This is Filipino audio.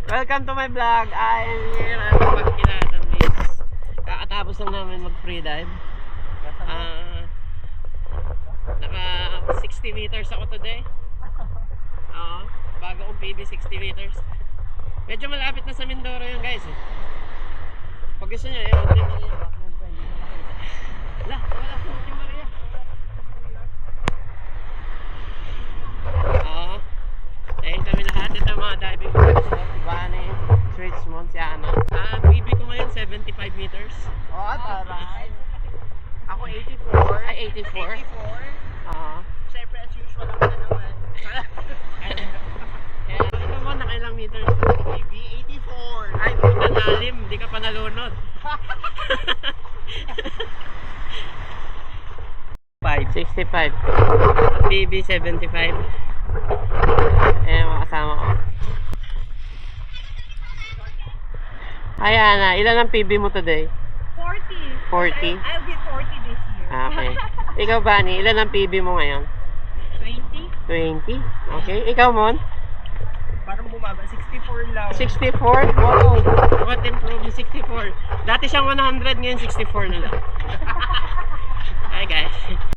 Welcome to my vlog. I'm here at Pagkilatan Beach. Kakatapos lang namin mag-free dive. Naka 60 meters ako today. Bago kong PB 60 meters. Medyo malapit na sa Mindoro yun guys. Pag gusto nyo, Monte Maria. Wala sa Monte Maria. Ayun kami lahat. Ito mga diving boards. Si Bani, si Richmond, si Ana. PB ko ngayon 75 meters. Taray. Ako 84. Ay, 84. Siyempre as usual ako na naman. Ito mo, nakailang meters? PB 84. Ay, puta lalim. Di ka pa nalunod. 65. PB 75. Ayan mga kasama ko. Ay Ana, ilan ang PB mo today? 40. 40? I'll be 40 this year. Okay. Ikaw Bani, ilan ang PB mo ngayon? 20. 20? Okay. Ikaw Mon? Parang bumaba. 64 lang. 64? Wow! What improve yung 64? Dati siyang 100, ngayon 64 na lang. Hi guys.